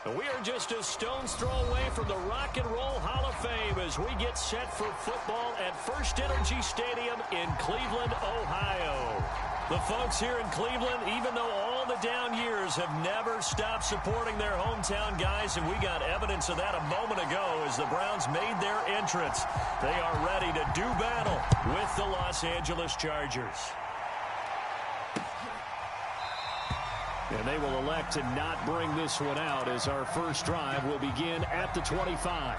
And we are just a stone's throw away from the Rock and Roll Hall of Fame as we get set for football at First Energy Stadium in Cleveland, Ohio. The folks here in Cleveland, even though all the down years, have never stopped supporting their hometown guys, and we got evidence of that a moment ago as the Browns made their entrance. They are ready to do battle with the Los Angeles Chargers. And they will elect to not bring this one out as our first drive will begin at the 25.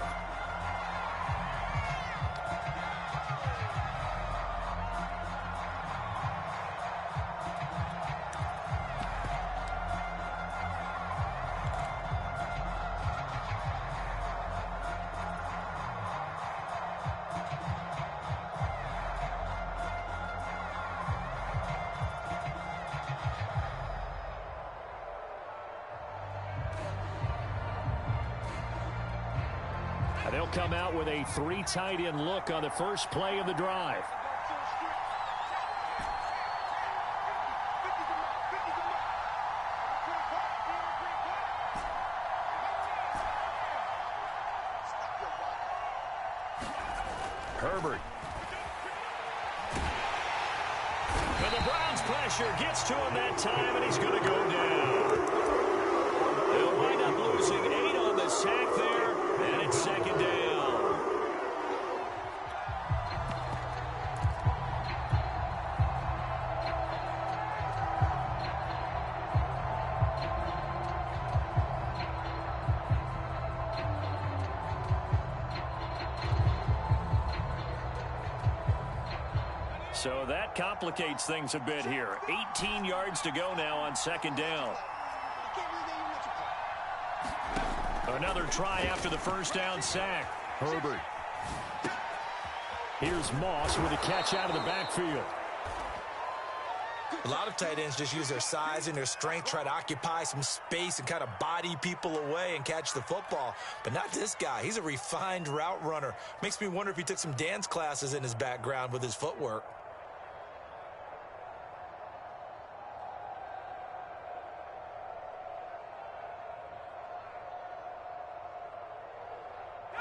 They'll come out with a three tight end look on the first play of the drive. Herbert. And the Browns pressure gets to him that time, and he's going to go down. They'll wind up losing 8 on the sack there. And it's second down. So that complicates things a bit here. 18 yards to go now on second down. Another try after the first down sack. Herbert. Here's Moss with a catch out of the backfield. A lot of tight ends just use their size and their strength, try to occupy some space and kind of body people away and catch the football. But not this guy. He's a refined route runner. Makes me wonder if he took some dance classes in his background with his footwork.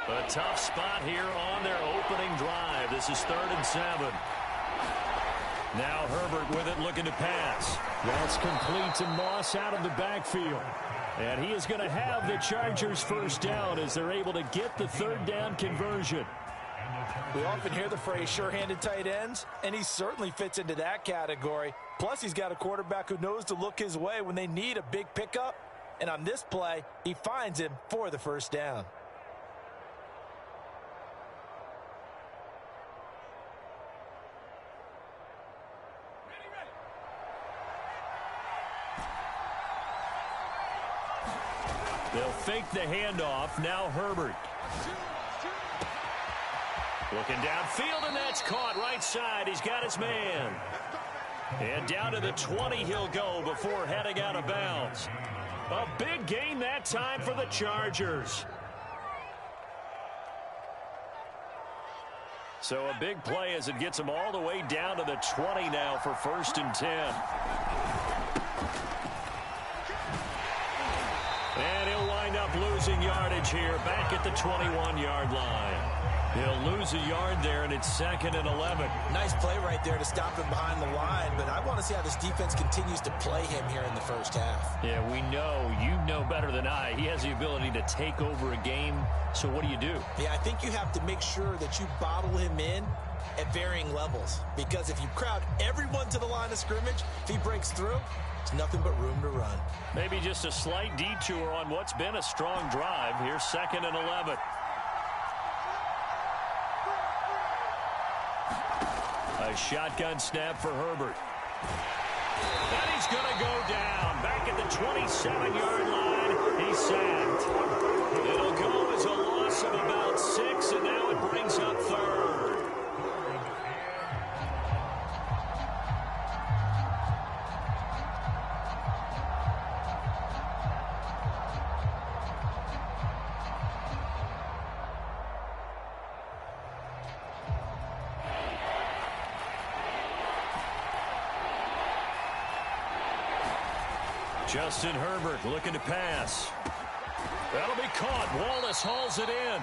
A tough spot here on their opening drive. This is 3rd and 7. Now Herbert with it, looking to pass. That's complete to Moss out of the backfield. And he is going to have the Chargers first down as they're able to get the 3rd down conversion. We often hear the phrase sure-handed tight ends, and he certainly fits into that category. Plus, he's got a quarterback who knows to look his way when they need a big pickup. And on this play, he finds him for the first down. They'll fake the handoff. Now Herbert. Looking downfield, and that's caught right side. He's got his man. And down to the 20 he'll go before heading out of bounds. A big gain that time for the Chargers. So a big play as it gets them all the way down to the 20 now for 1st and 10. And he'll wind up losing yardage here back at the 21-yard line. He'll lose a yard there, and it's 2nd and 11. Nice play right there to stop him behind the line, but I want to see how this defense continues to play him here in the first half. Yeah, we know. You know better than I. He has the ability to take over a game, so what do? Yeah, I think you have to make sure that you bottle him in at varying levels, because if you crowd everyone to the line of scrimmage, if he breaks through, it's nothing but room to run. Maybe just a slight detour on what's been a strong drive. Here's 2nd and 11. A shotgun snap for Herbert. And he's going to go down. Back at the 27-yard line. He's sacked. It'll go as a loss of about 6, and now it brings up 3rd. Justin Herbert looking to pass. That'll be caught. Wallace hauls it in.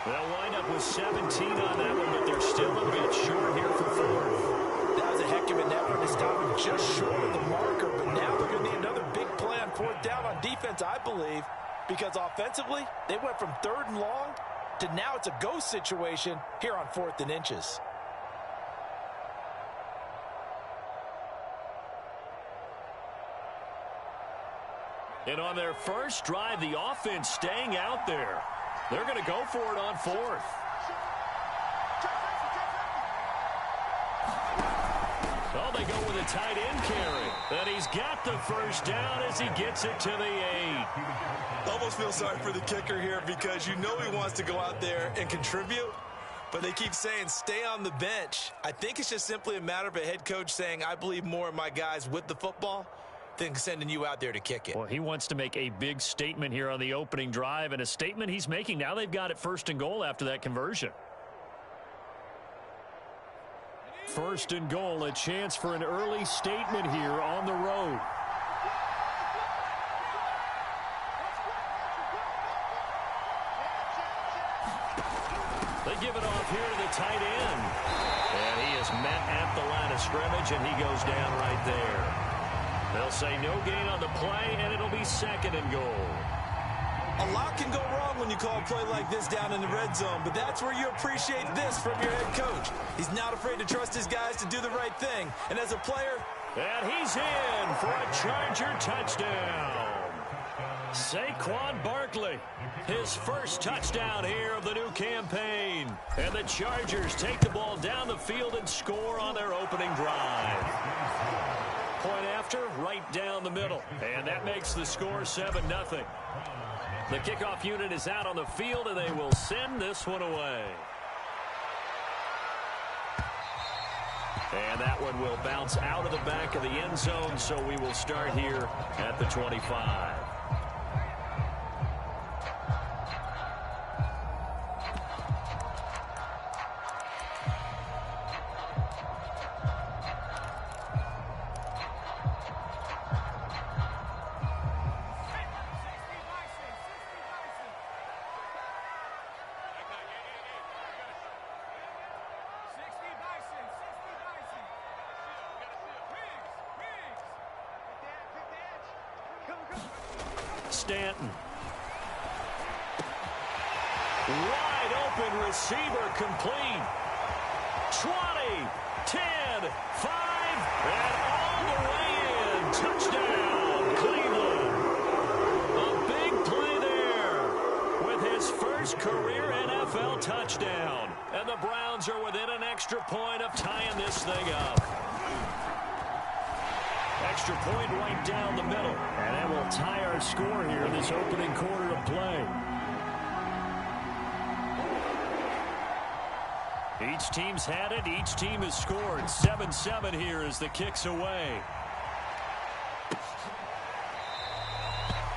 They'll wind up with 17 on that one, but they're still a bit short here for fourth. That was a heck of an effort to stop him just short of the marker, but now they're going to need another big play on fourth down on defense, I believe, because offensively, they went from 3rd and long to now it's a go situation here on 4th and inches. And on their first drive, the offense staying out there. They're going to go for it on 4th. Oh, they go with a tight end carry. And he's got the first down as he gets it to the 8. Almost feel sorry for the kicker here because you know he wants to go out there and contribute, but they keep saying stay on the bench. I think it's just simply a matter of a head coach saying I believe more in my guys with the football than sending you out there to kick it. Well, he wants to make a big statement here on the opening drive, and a statement he's making. Now they've got it 1st and goal after that conversion. 1st and goal, a chance for an early statement here on the road. They give it off here to the tight end. And he is met at the line of scrimmage, and he goes down right there. They'll say no gain on the play, and it'll be 2nd and goal. A lot can go wrong when you call a play like this down in the red zone, but that's where you appreciate this from your head coach. He's not afraid to trust his guys to do the right thing. And as a player... And he's in for a Charger touchdown. Saquon Barkley, his first touchdown here of the new campaign. And the Chargers take the ball down the field and score on their opening drive. Point after, right down the middle. And that makes the score 7-0. The kickoff unit is out on the field, and they will send this one away. And that one will bounce out of the back of the end zone, so we will start here at the 25. Stanton. Wide open receiver complete. 20, 10, 5, and all the way in. Touchdown, Cleveland. A big play there with his first career NFL touchdown. And the Browns are within an extra point of tying this thing up. Extra point right down the middle. And that will tie our score here in this opening quarter of play. Each team's had it. Each team has scored. 7-7 here as the kick's away.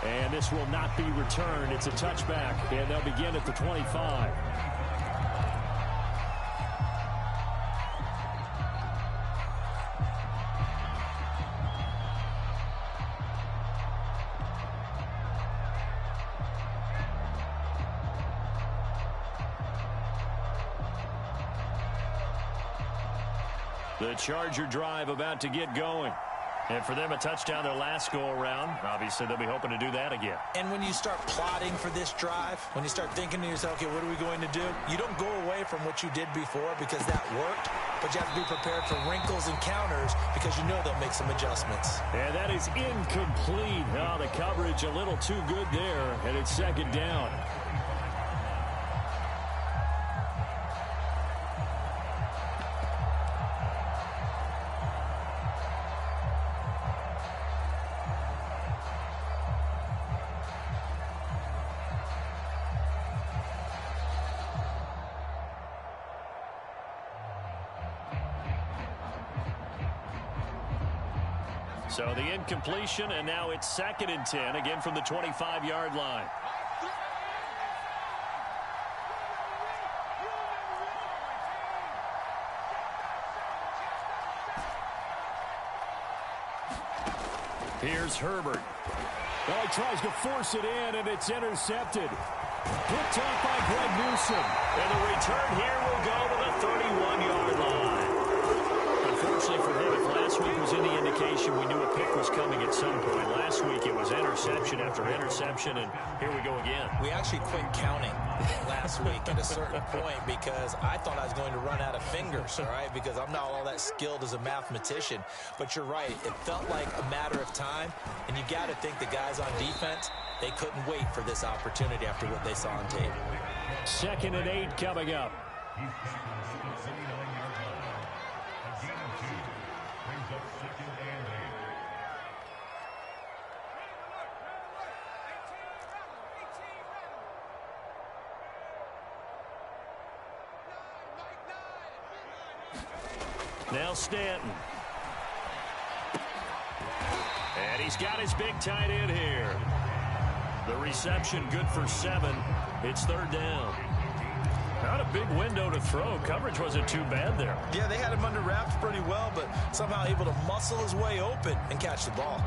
And this will not be returned. It's a touchback. And they'll begin at the 25. The Charger drive about to get going. And for them, a touchdown their last go-around. Obviously, they'll be hoping to do that again. And when you start plotting for this drive, when you start thinking to yourself, okay, what are we going to do? You don't go away from what you did before because that worked, but you have to be prepared for wrinkles and counters because you know they'll make some adjustments. And that is incomplete. Oh, the coverage a little too good there, and it's 2nd down. So the incompletion, and now it's 2nd and 10, again from the 25-yard line. Here's Herbert. Well, he tries to force it in, and it's intercepted. Picked off by Greg Newsome. And the return here will go to the 31-yard line. Unfortunately for him, if last week was any indication, we knew a pick was coming at some point. Last week it was interception after interception, and here we go again. We actually quit counting last week at a certain point because I thought I was going to run out of fingers, all right, because I'm not all that skilled as a mathematician. But you're right. It felt like a matter of time, and you got to think the guys on defense, they couldn't wait for this opportunity after what they saw on tape. 2nd and 8 coming up. Now Stanton. And he's got his big tight end here. The reception good for 7. It's 3rd down. Not a big window to throw. Coverage wasn't too bad there. Yeah, they had him under wraps pretty well, but somehow able to muscle his way open and catch the ball.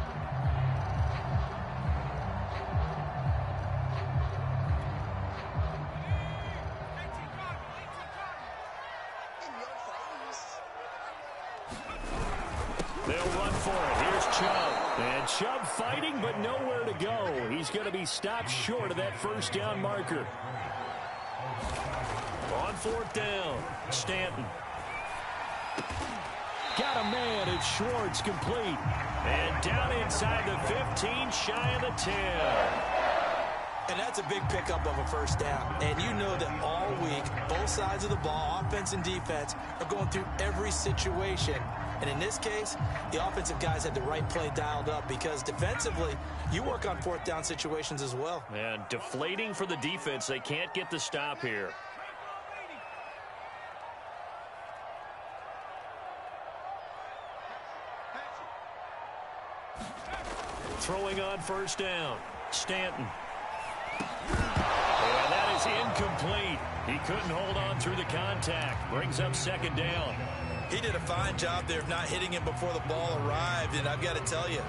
They'll run for it. Here's Chubb. And Chubb fighting, but nowhere to go. He's going to be stopped short of that 1st down marker. On 4th down, Stanton. Got a man. It's Schwartz, complete. And down inside the 15, shy of the 10. And that's a big pickup of a 1st down. And you know that all week, both sides of the ball, offense and defense, are going through every situation. And in this case, the offensive guys had the right play dialed up because defensively, you work on 4th down situations as well. And deflating for the defense. They can't get the stop here. Throwing on 1st down, Stanton. And that is incomplete. He couldn't hold on through the contact. Brings up 2nd down. He did a fine job there of not hitting him before the ball arrived, and I've got to tell you,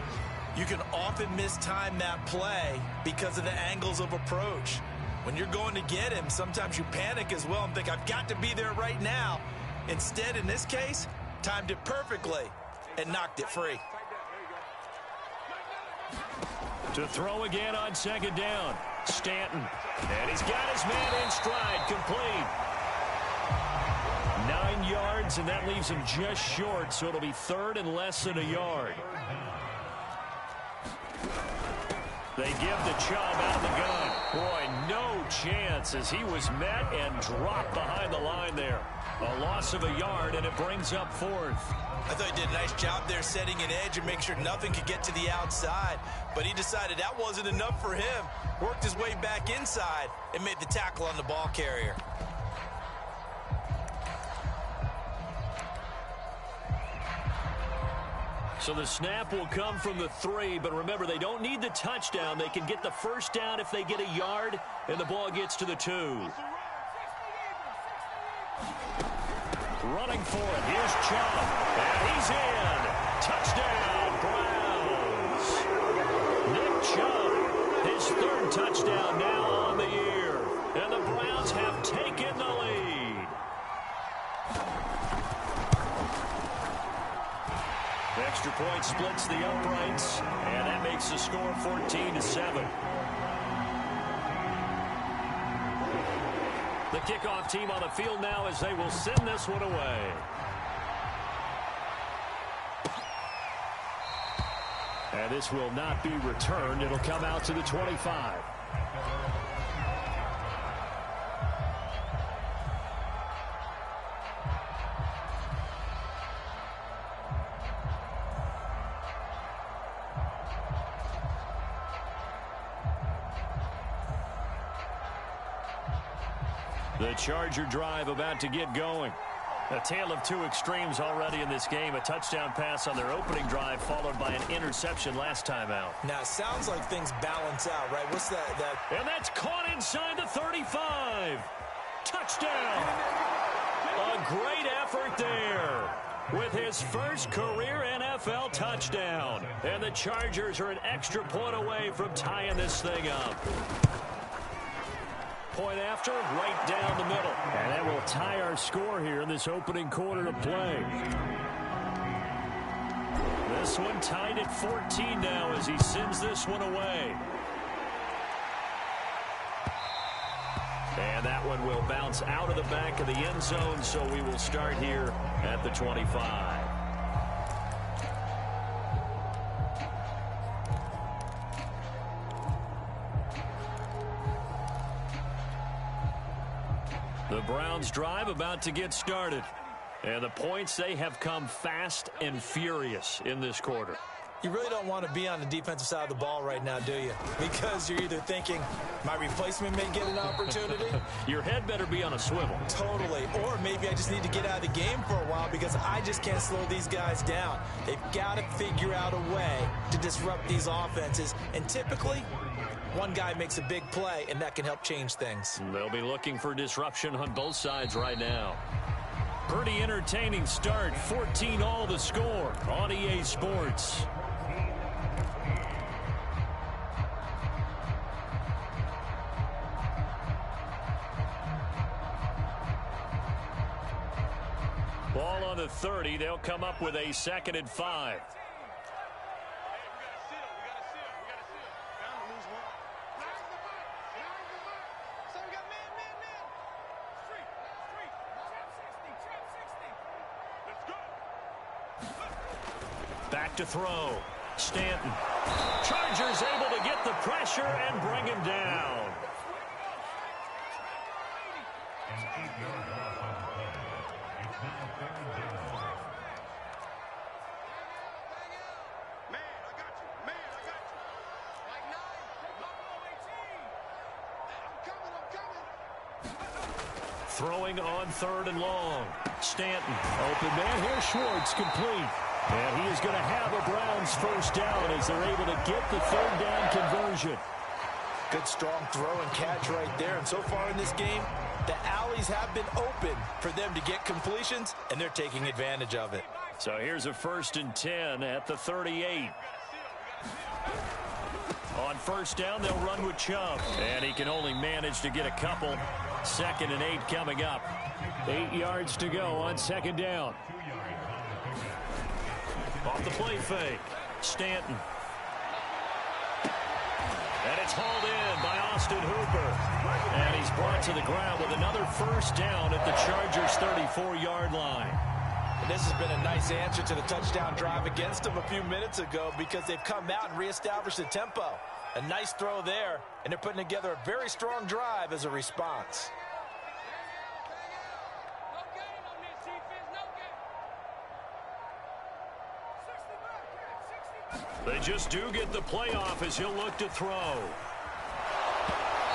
you can often mistime that play because of the angles of approach. When you're going to get him, sometimes you panic as well and think, I've got to be there right now. Instead, in this case, timed it perfectly and knocked it free. To throw again on 2nd down, Stanton. And he's got his man in stride, complete. 9 yards, and that leaves him just short, so it'll be 3rd and less than a yard. They give the Chubb out of the gun. Boy, no chance as he was met and dropped behind the line there. A loss of a yard, and it brings up 4th. I thought he did a nice job there setting an edge and making sure nothing could get to the outside. But he decided that wasn't enough for him. Worked his way back inside and made the tackle on the ball carrier. So the snap will come from the 3, but remember, they don't need the touchdown. They can get the 1st down if they get a yard, and the ball gets to the 2. Running for it. Here's Chubb. And he's in. Touchdown, Browns. Nick Chubb, his 3rd touchdown now on the year. And the Browns have taken the lead. Extra point splits the uprights, and that makes the score 14-7. The kickoff team on the field now as they will send this one away. And this will not be returned. It'll come out to the 25. The Charger drive about to get going. A tale of 2 extremes already in this game. A touchdown pass on their opening drive followed by an interception last time out. Now, it sounds like things balance out, right? What's that? And that's caught inside the 35. Touchdown. A great effort there. with his first career NFL touchdown. And the Chargers are an extra point away from tying this thing up. Point after, right down the middle. And that will tie our score here in this opening quarter of play. This one tied at 14 now as he sends this one away. And that one will bounce out of the back of the end zone, so we will start here at the 25. The Browns drive about to get started. And the points, they have come fast and furious in this quarter. You really don't want to be on the defensive side of the ball right now, do you? Because you're either thinking, my replacement may get an opportunity. Your head better be on a swivel. Totally. Or maybe I just need to get out of the game for a while because I just can't slow these guys down. They've got to figure out a way to disrupt these offenses. And typically, one guy makes a big play, and that can help change things. They'll be looking for disruption on both sides right now. Pretty entertaining start. 14-all the score on EA Sports. Ball on the 30. They'll come up with a 2nd and 5. Back to throw. Stanton. Chargers able to get the pressure and bring him down. Throwing on 3rd and long. Stanton. Open man here. Schwartz complete. And he is going to have a Browns first down as they're able to get the 3rd down conversion. Good strong throw and catch right there. And so far in this game, the alleys have been open for them to get completions, and they're taking advantage of it. So here's a 1st and 10 at the 38. On 1st down, they'll run with Chubb. And he can only manage to get a couple. 2nd and 8 coming up. 8 yards to go on 2nd down. Off the play fake. Stanton. And it's hauled in by Austin Hooper. And he's brought to the ground with another 1st down at the Chargers' 34-yard line. And this has been a nice answer to the touchdown drive against them a few minutes ago because they've come out and reestablished the tempo. A nice throw there, and they're putting together a very strong drive as a response. They just do get the playoff as he'll look to throw.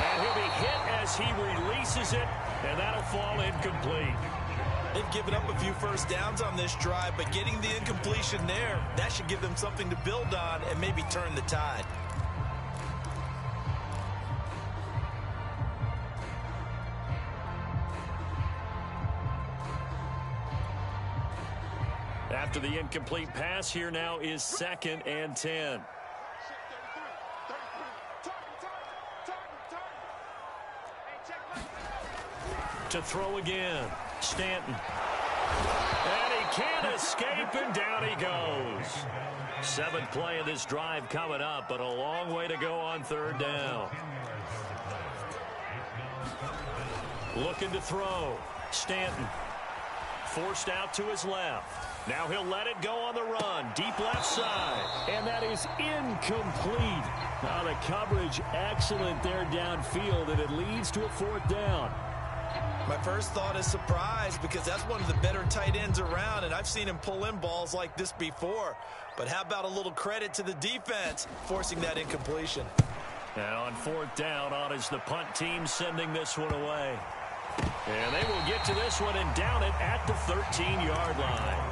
And he'll be hit as he releases it, and that'll fall incomplete. They've given up a few 1st downs on this drive, but getting the incompletion there, that should give them something to build on and maybe turn the tide. After the incomplete pass, here now is 2nd and 10. To throw again. Stanton. And he can't escape, and down he goes. 7th play of this drive coming up, but a long way to go on 3rd down. Looking to throw. Stanton. Forced out to his left. Now he'll let it go on the run. Deep left side. And that is incomplete. Now the coverage excellent there downfield, and it leads to a 4th down. My first thought is surprise because that's one of the better tight ends around, and I've seen him pull in balls like this before. But how about a little credit to the defense forcing that incompletion? And on 4th down, on is the punt team sending this one away. And they will get to this one and down it at the 13-yard line.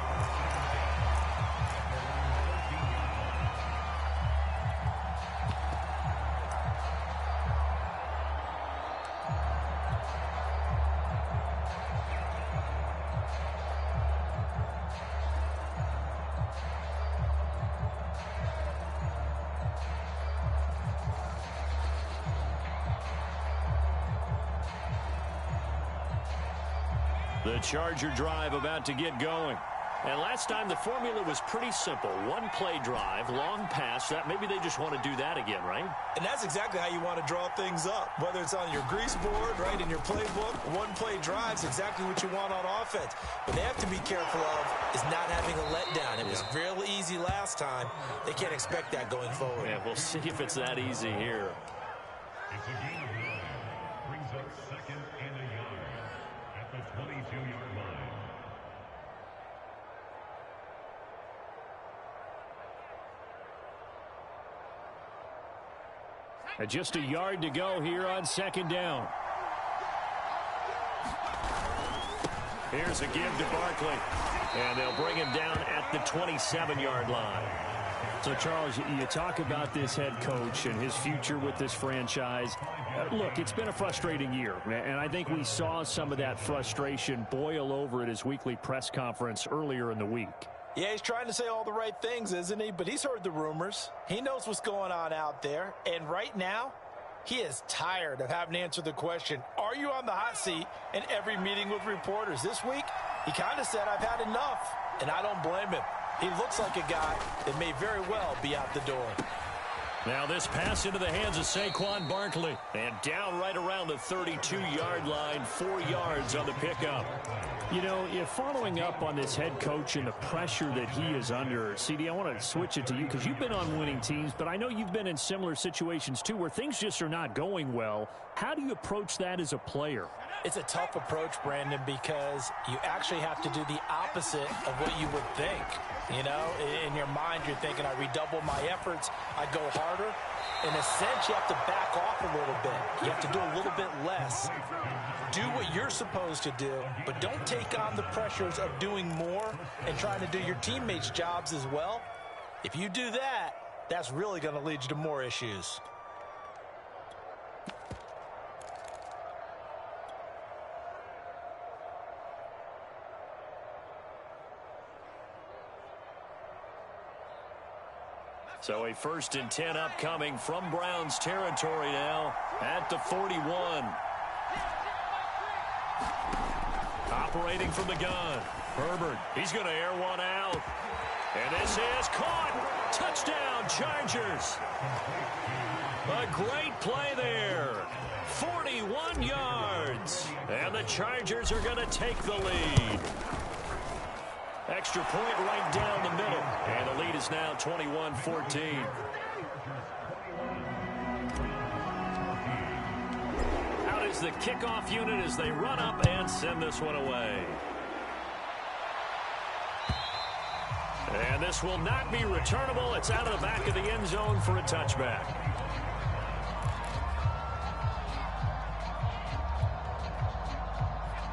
The Charger drive about to get going. And last time the formula was pretty simple. One play drive, long pass. That maybe they just want to do that again, right? And that's exactly how you want to draw things up. Whether it's on your grease board, right, in your playbook, one play drive's exactly what you want on offense. What they have to be careful of is not having a letdown. It was real easy last time. They can't expect that going forward. Yeah, we'll see if it's that easy here. It's a game brings up 2nd and a yard at the 22-yard line. Just a yard to go here on 2nd down. Here's a give to Barkley. And they'll bring him down at the 27-yard line. So, Charles, you talk about this head coach and his future with this franchise. Look, it's been a frustrating year, and I think we saw some of that frustration boil over at his weekly press conference earlier in the week. Yeah, he's trying to say all the right things, isn't he? But he's heard the rumors. He knows what's going on out there. And right now, he is tired of having to answer the question, are you on the hot seat in every meeting with reporters? This week, he kind of said, I've had enough. And I don't blame him. He looks like a guy that may very well be out the door. Now this pass into the hands of Saquon Barkley. And down right around the 32-yard line, 4 yards on the pickup. You know, following up on this head coach and the pressure that he is under, CD, I want to switch it to you because you've been on winning teams, but I know you've been in similar situations too where things just are not going well. How do you approach that as a player? It's a tough approach, Brandon, because you actually have to do the opposite of what you would think. You know, in your mind, you're thinking, I redouble my efforts, I go harder. In a sense, you have to back off a little bit. You have to do a little bit less. Do what you're supposed to do, but don't take on the pressures of doing more and trying to do your teammates' jobs as well. If you do that, that's really going to lead you to more issues. So a 1st and 10 upcoming from Browns territory now at the 41. Operating from the gun. Herbert, he's going to air one out. And this is caught. Touchdown, Chargers. A great play there. 41 yards. And the Chargers are going to take the lead. Extra point right down the middle. And the lead is now 21-14. Out is the kickoff unit as they run up and send this one away. And this will not be returnable. It's out of the back of the end zone for a touchback.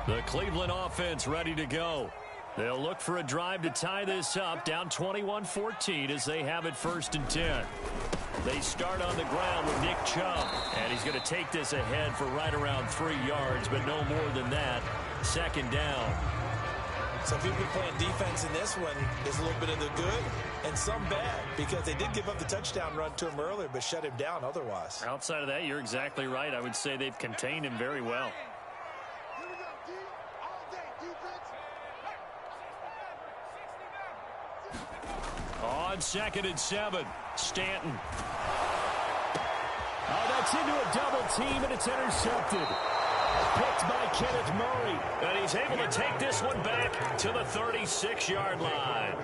The Cleveland offense ready to go. They'll look for a drive to tie this up, down 21-14 as they have it 1st and 10. They start on the ground with Nick Chubb, and he's going to take this ahead for right around 3 yards, but no more than that. 2nd down. So if you've been playing defense in this one, there's a little bit of the good and some bad because they did give up the touchdown run to him earlier, but shut him down otherwise. Outside of that, you're exactly right. I would say they've contained him very well. On 2nd and 7, Stanton. Oh, that's into a double team, and it's intercepted. Picked by Kenneth Murray. And he's able to take this one back to the 36-yard line.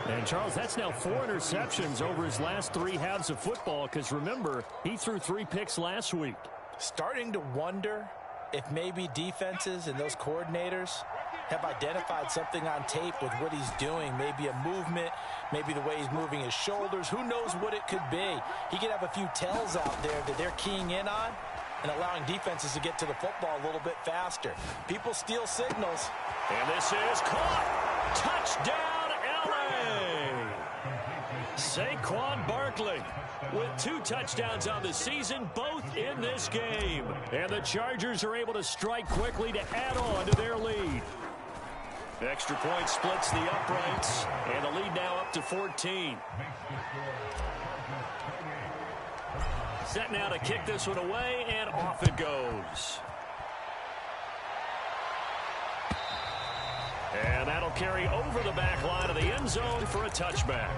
And, Charles, that's now 4 interceptions over his last 3 halves of football because, remember, he threw 3 picks last week. Starting to wonder if maybe defenses and those coordinators have identified something on tape with what he's doing. Maybe a movement, maybe the way he's moving his shoulders. Who knows what it could be? He could have a few tells out there that they're keying in on and allowing defenses to get to the football a little bit faster. People steal signals. And this is caught. Touchdown, L.A. Saquon Barkley with 2 touchdowns on the season, both in this game. And the Chargers are able to strike quickly to add on to their lead. Extra point splits the uprights, and the lead now up to 14. Set now to kick this one away, and off it goes. And that'll carry over the back line of the end zone for a touchback.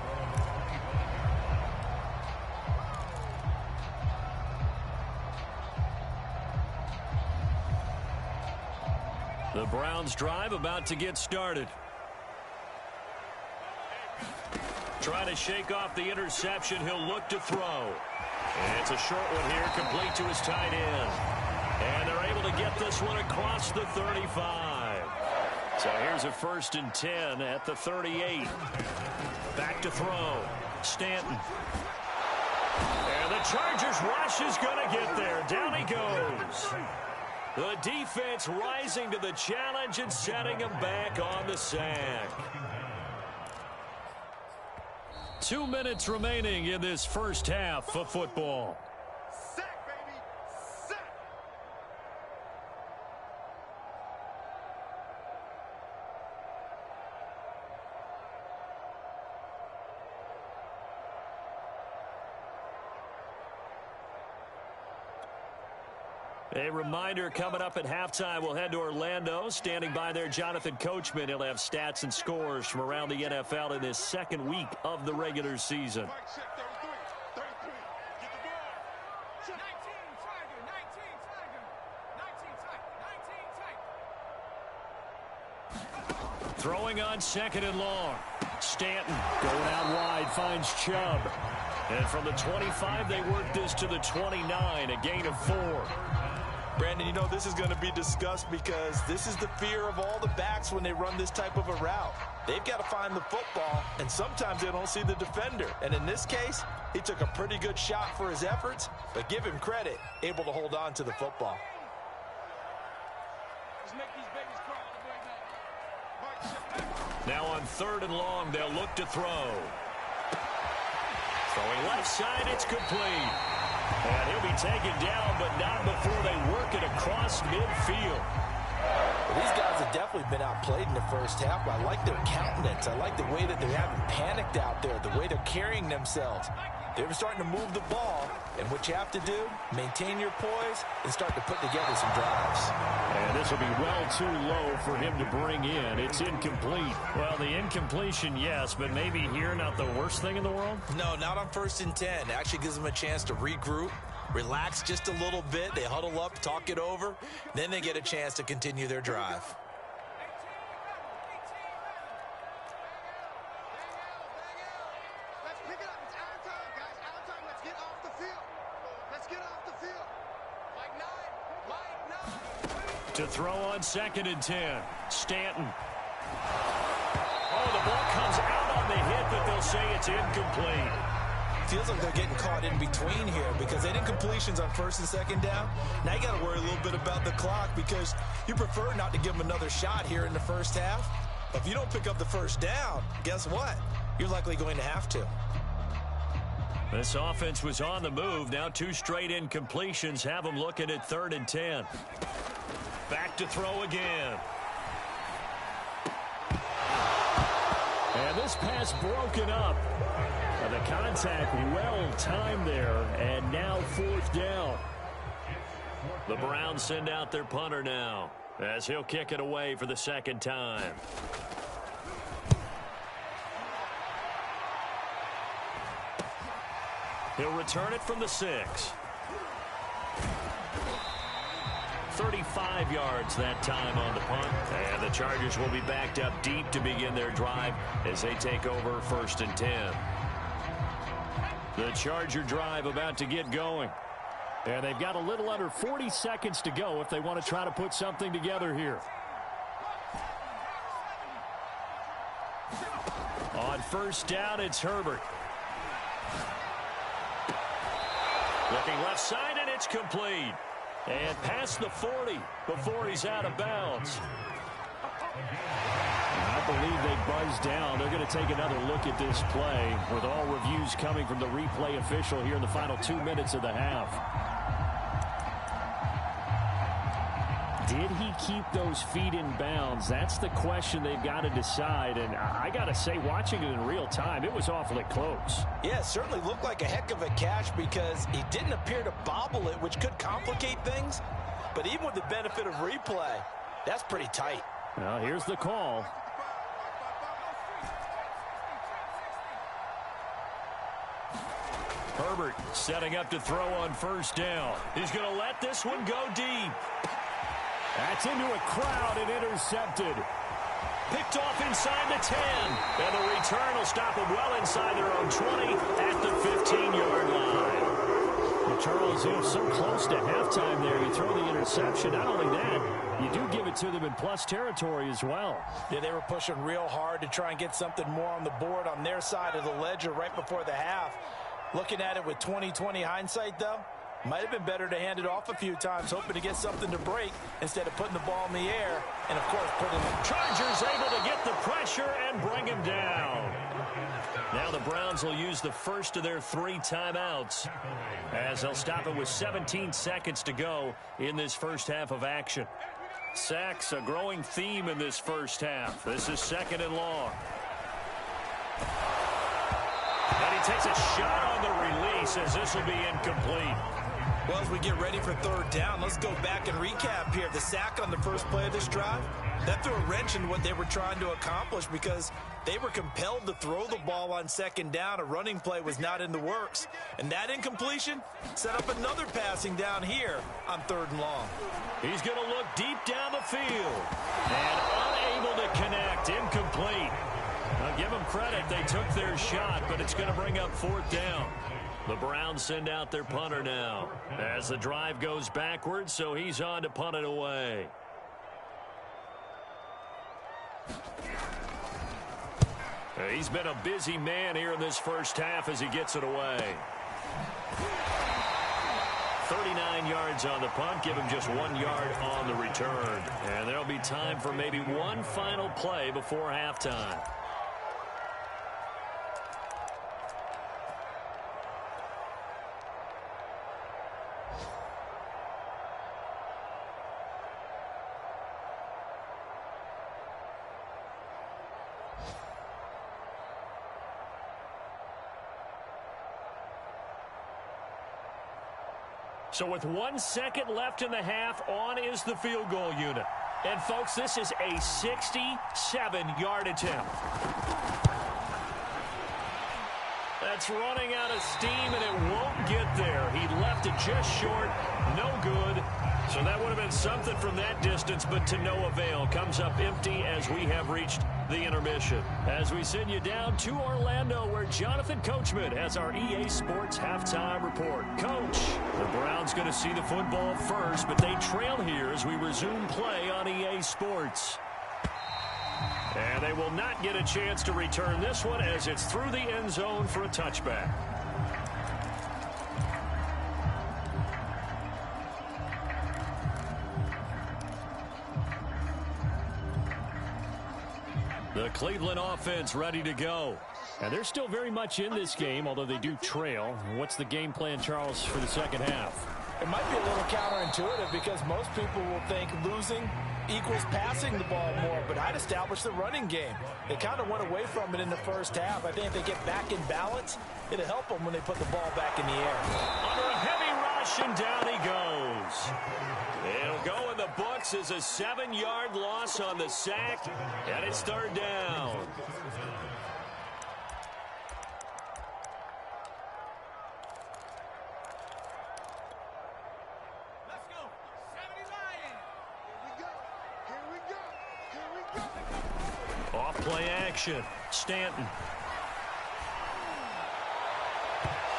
The Browns drive about to get started. Trying to shake off the interception. He'll look to throw. And it's a short one here, complete to his tight end. And they're able to get this one across the 35. So here's a 1st and 10 at the 38. Back to throw. Stanton. And the Chargers rush is going to get there. Down he goes. The defense rising to the challenge and setting him back on the sack. 2 minutes remaining in this first half of football. Sack, baby. Sack. A reminder, coming up at halftime, we'll head to Orlando. Standing by there, Jonathan Coachman. He'll have stats and scores from around the NFL in this second week of the regular season. Throwing on 2nd and long. Stanton going out wide, finds Chubb. And from the 25, they work this to the 29, a gain of 4. Brandon, you know, this is going to be discussed because this is the fear of all the backs when they run this type of a route. They've got to find the football, and sometimes they don't see the defender. And in this case, he took a pretty good shot for his efforts, but give him credit, able to hold on to the football. Now on 3rd and long, they'll look to throw. Throwing left side, it's complete. And he'll be taken down, but not before they work it across midfield. Well, these guys have definitely been outplayed in the first half, but I like their countenance. I like the way that they haven't panicked out there, the way they're carrying themselves. They're starting to move the ball, and what you have to do, maintain your poise and start to put together some drives. And this will be well too low for him to bring in. It's incomplete. Well, the incompletion, yes, but maybe here not the worst thing in the world? No, not on 1st and 10. It actually gives them a chance to regroup, relax just a little bit. They huddle up, talk it over. Then they get a chance to continue their drive. To throw on 2nd and 10. Stanton. Oh, the ball comes out on the hit, but they'll say it's incomplete. Feels like they're getting caught in between here because they did completions on 1st and 2nd down. Now you got to worry a little bit about the clock because you prefer not to give them another shot here in the first half. But if you don't pick up the 1st down, guess what? You're likely going to have to. This offense was on the move. Now 2 straight incompletions have them looking at 3rd and 10. Back to throw again. And this pass broken up. And the contact well timed there. And now 4th down. The Browns send out their punter now as he'll kick it away for the 2nd time. He'll return it from the 6. 35 yards that time on the punt. And the Chargers will be backed up deep to begin their drive as they take over 1st and 10. The Charger drive about to get going. And they've got a little under 40 seconds to go if they want to try to put something together here. On 1st down, it's Herbert. Looking left side, and it's complete. And past the 40 before he's out of bounds. I believe they buzzed down. They're going to take another look at this play with all reviews coming from the replay official here in the final 2 minutes of the half. Did he keep those feet in bounds? That's the question they've got to decide. And I got to say, watching it in real time, it was awfully close. Yeah, it certainly looked like a heck of a catch because he didn't appear to bobble it, which could complicate things. But even with the benefit of replay, that's pretty tight. Well, here's the call. Herbert setting up to throw on first down. He's going to let this one go deep. That's into a crowd and intercepted. Picked off inside the 10. And the return will stop them well inside their own 20 at the 15-yard line. Well, Charles, so close to halftime there. You throw the interception. Not only that, you do give it to them in plus territory as well. Yeah, they were pushing real hard to try and get something more on the board on their side of the ledger right before the half. Looking at it with 20/20 hindsight, though, might have been better to hand it off a few times, hoping to get something to break instead of putting the ball in the air and, of course, putting it. Chargers able to get the pressure and bring him down. Now the Browns will use the first of their 3 timeouts as they'll stop it with 17 seconds to go in this first half of action. Sacks, a growing theme in this first half. This is 2nd and long. And he takes a shot on the release as this will be incomplete. Well, as we get ready for 3rd down, let's go back and recap here. The sack on the first play of this drive, that threw a wrench in what they were trying to accomplish because they were compelled to throw the ball on 2nd down. A running play was not in the works. And that incompletion set up another passing down here on 3rd and long. He's going to look deep down the field. And unable to connect. Incomplete. Now, give them credit. They took their shot, but it's going to bring up 4th down. The Browns send out their punter now as the drive goes backwards, so he's on to punt it away. He's been a busy man here in this first half as he gets it away. 39 yards on the punt, give him just 1 yard on the return. And there'll be time for maybe one final play before halftime. So with 1 second left in the half, on is the field goal unit. And, folks, this is a 67-yard attempt. That's running out of steam, and it won't get there. He left it just short. No good. So that would have been something from that distance, but to no avail. Comes up empty as we have reached the intermission. As we send you down to Orlando, where Jonathan Coachman has our EA Sports halftime report. Coach, the Browns going to see the football first, but they trail here as we resume play on EA Sports. And they will not get a chance to return this one as it's through the end zone for a touchback. The Cleveland offense ready to go. And they're still very much in this game, although they do trail. What's the game plan, Charles, for the second half? It might be a little counterintuitive because most people will think losing equals passing the ball more, but I'd establish the running game. They kind of went away from it in the first half. I think if they get back in balance, it'll help them when they put the ball back in the air. Under a heavy rush, and down he goes. It'll go in the books as a 7-yard loss on the sack, and it's 3rd down. Let's go. 79. Here we go. Off play action. Stanton.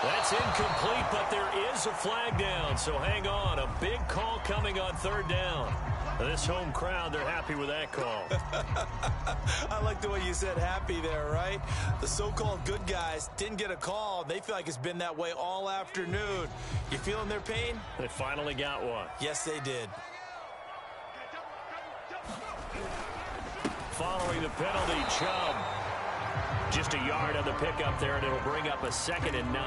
That's incomplete, but there is a flag down, so hang on. A big call coming on 3rd down. This home crowd, they're happy with that call. I like the way you said happy there, right? The so-called good guys didn't get a call. They feel like it's been that way all afternoon. You feeling their pain? They finally got one. Yes, they did. Following the penalty, Chubb. Just a yard on the pickup there, and it'll bring up a 2nd and 9.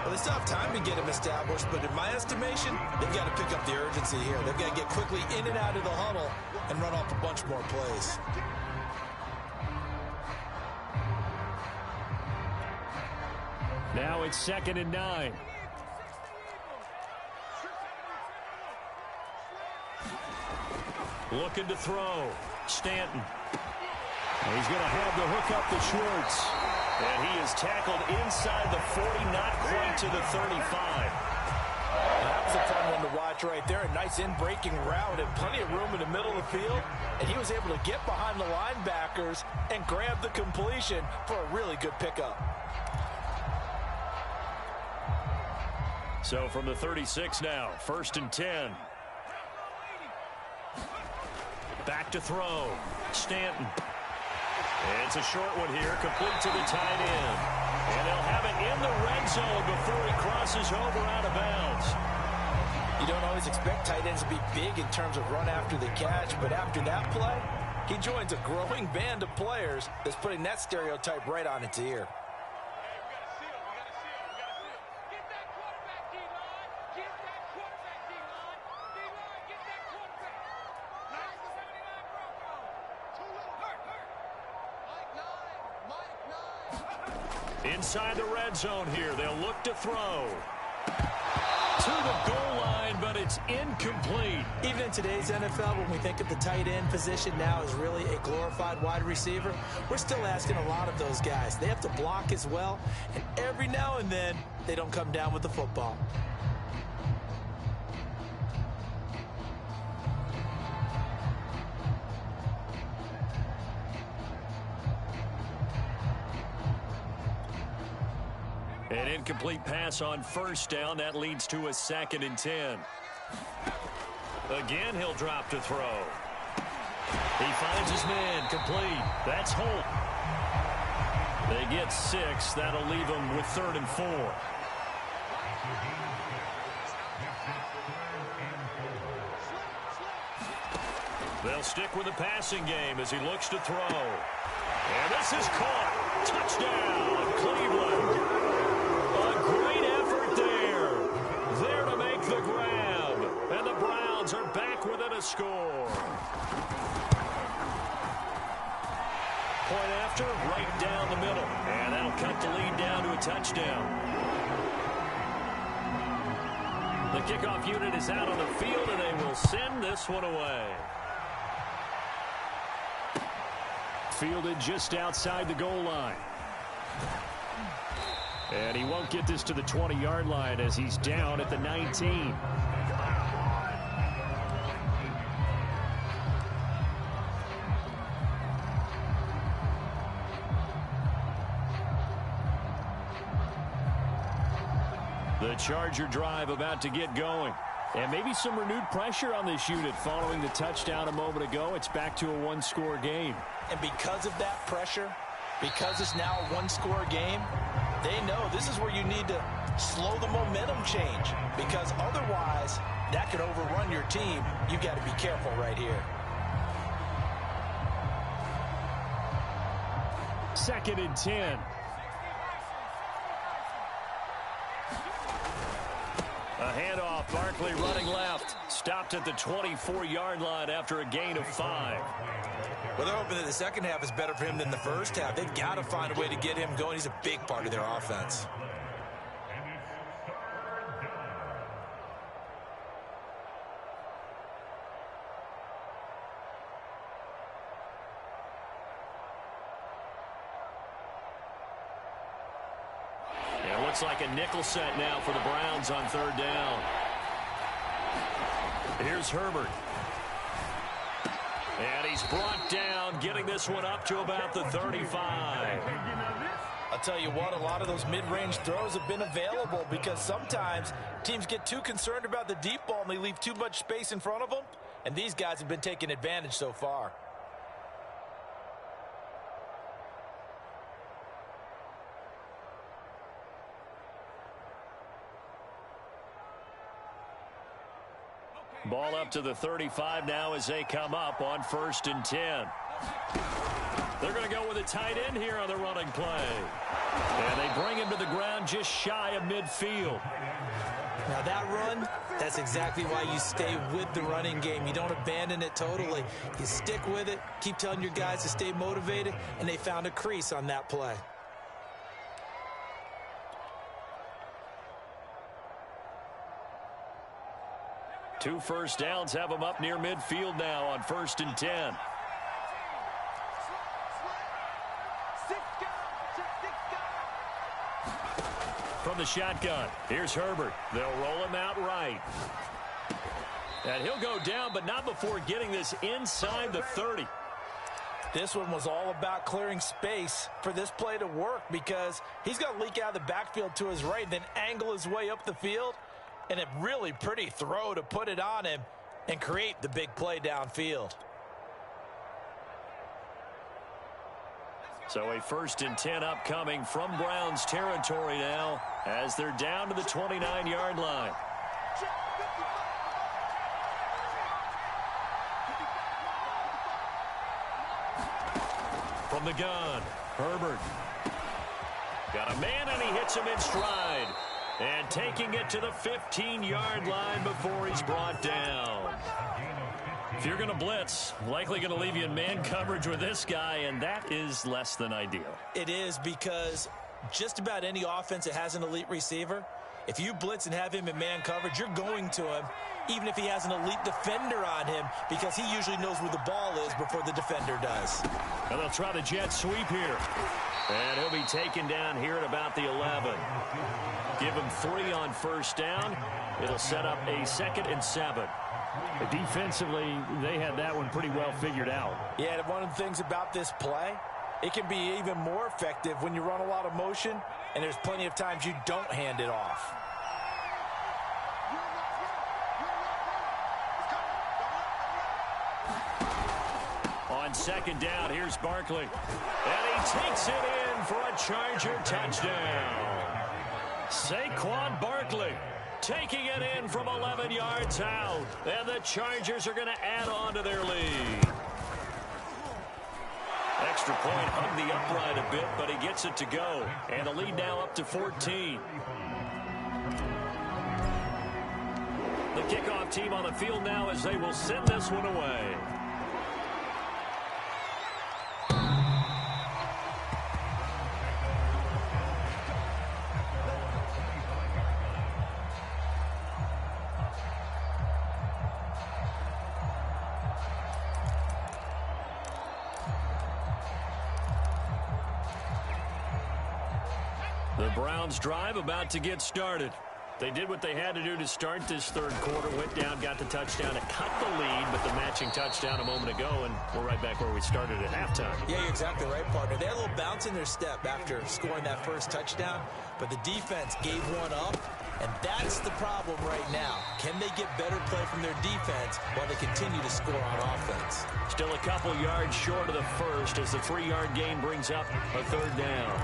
Well, they still have time to get him established, but in my estimation, they've got to pick up the urgency here. They've got to get quickly in and out of the huddle and run off a bunch more plays. Now it's 2nd and 9. Looking to throw. Stanton. He's going to have the hook up to Schwartz. And he is tackled inside the 40, not quite to the 35. That was a fun one to watch right there. A nice in-breaking route and plenty of room in the middle of the field. And he was able to get behind the linebackers and grab the completion for a really good pickup. So from the 36 now, 1st and 10. Back to throw. Stanton. It's a short one here, complete to the tight end. And they'll have it in the red zone before he crosses over out of bounds. You don't always expect tight ends to be big in terms of run after the catch, but after that play, he joins a growing band of players that's putting that stereotype right on its ear. Inside the red zone here, they'll look to throw. To the goal line, but it's incomplete. Even in today's NFL, when we think of the tight end position now as really a glorified wide receiver, we're still asking a lot of those guys. They have to block as well, and every now and then, they don't come down with the football. An incomplete pass on 1st down. That leads to a 2nd and 10. Again, he'll drop to throw. He finds his man. Complete. That's Holt. They get 6. That'll leave them with 3rd and 4. They'll stick with the passing game as he looks to throw. And this is caught. Touchdown, Cleveland. Great effort there. There to make the grab. And the Browns are back within a score. Point after, right down the middle. And that'll cut the lead down to a touchdown. The kickoff unit is out on the field, and they will send this one away. Fielded just outside the goal line. And he won't get this to the 20-yard line as he's down at the 19. The Charger drive about to get going. And maybe some renewed pressure on this unit following the touchdown a moment ago. It's back to a one-score game. And because of that pressure, because it's now a one-score game, they know this is where you need to slow the momentum change, because otherwise that could overrun your team. You've got to be careful right here. 2nd and 10. A handoff, Barkley running left. Stopped at the 24-yard line after a gain of 5. Well, they're hoping that the second half is better for him than the first half. They've got to find a way to get him going. He's a big part of their offense. It looks like a nickel set now for the Browns on 3rd down. Here's Herbert. And he's brought down, getting this one up to about the 35. I'll tell you what, a lot of those mid-range throws have been available because sometimes teams get too concerned about the deep ball and they leave too much space in front of them, and these guys have been taking advantage so far. Ball up to the 35 now as they come up on 1st and 10. They're going to go with a tight end here on the running play. And they bring him to the ground just shy of midfield. Now that run, that's exactly why you stay with the running game. You don't abandon it totally. You stick with it, keep telling your guys to stay motivated, and they found a crease on that play. Two first downs have them up near midfield now on 1st and 10. from the shotgun. Here's Herbert. They'll roll him out right. And he'll go down, but not before getting this inside the 30. This one was all about clearing space for this play to work because he's going to leak out of the backfield to his right, then angle his way up the field. And a really pretty throw to put it on him and create the big play downfield. So a 1st and 10 upcoming from Browns territory now as they're down to the 29-yard line. From the gun, Herbert. Got a man, and he hits him in stride. And taking it to the 15-yard line before he's brought down. If you're going to blitz, likely going to leave you in man coverage with this guy, and that is less than ideal. It is because just about any offense that has an elite receiver, if you blitz and have him in man coverage, you're going to him, even if he has an elite defender on him, because he usually knows where the ball is before the defender does. And they'll try the jet sweep here. And he'll be taken down here at about the 11. Give him 3 on 1st down. It'll set up a 2nd and 7. Defensively, they had that one pretty well figured out. Yeah, and one of the things about this play, it can be even more effective when you run a lot of motion, and there's plenty of times you don't hand it off. On 2nd down, here's Barkley. And he takes it in for a Charger touchdown. Saquon Barkley taking it in from 11 yards out. And the Chargers are going to add on to their lead. Extra point hugged the upright a bit, but he gets it to go. And the lead now up to 14. The kickoff team on the field now as they will send this one away. The Browns drive about to get started. They did what they had to do to start this 3rd quarter. Went down, got the touchdown, and cut the lead, but the matching touchdown a moment ago, and we're right back where we started at halftime. Yeah, you're exactly right, partner. They had a little bounce in their step after scoring that 1st touchdown, but the defense gave one up, and that's the problem right now. Can they get better play from their defense while they continue to score on offense? Still a couple yards short of the 1st as the 3-yard gain brings up a 3rd down.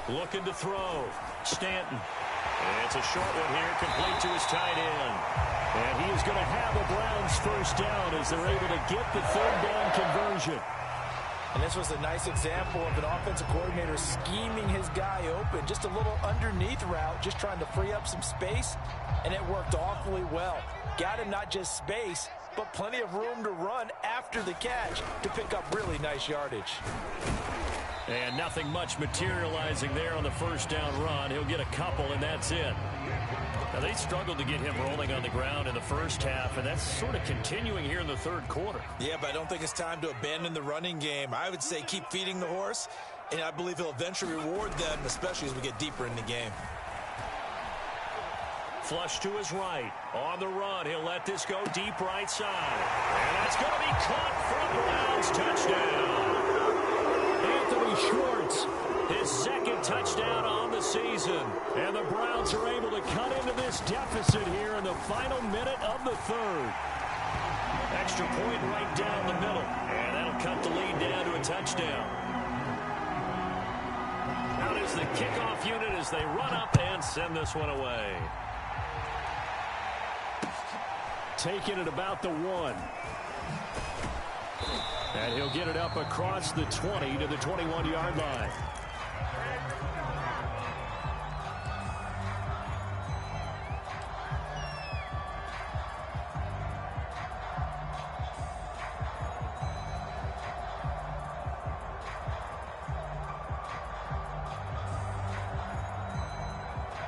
Looking to throw. Stanton. It's a short one here, complete to his tight end. And he is going to have a Browns 1st down as they're able to get the 3rd down conversion. And this was a nice example of an offensive coordinator scheming his guy open. Just a little underneath route, just trying to free up some space, and it worked awfully well. Got him not just space, but plenty of room to run after the catch to pick up really nice yardage. And nothing much materializing there on the 1st down run. He'll get a couple, and that's it. Now, they struggled to get him rolling on the ground in the 1st half, and that's sort of continuing here in the 3rd quarter. Yeah, but I don't think it's time to abandon the running game. I would say keep feeding the horse, and I believe he'll eventually reward them, especially as we get deeper in the game. Flush to his right. On the run, he'll let this go deep right side. And that's going to be caught for a Browns touchdown. Anthony Schwartz, his 2nd touchdown on the season. And the Browns are able to cut into this deficit here in the final minute of the 3rd. Extra point right down the middle. And that'll cut the lead down to a touchdown. Out is the kickoff unit as they run up and send this one away. Taking it about the 1. And he'll get it up across the 20 to the 21-yard line.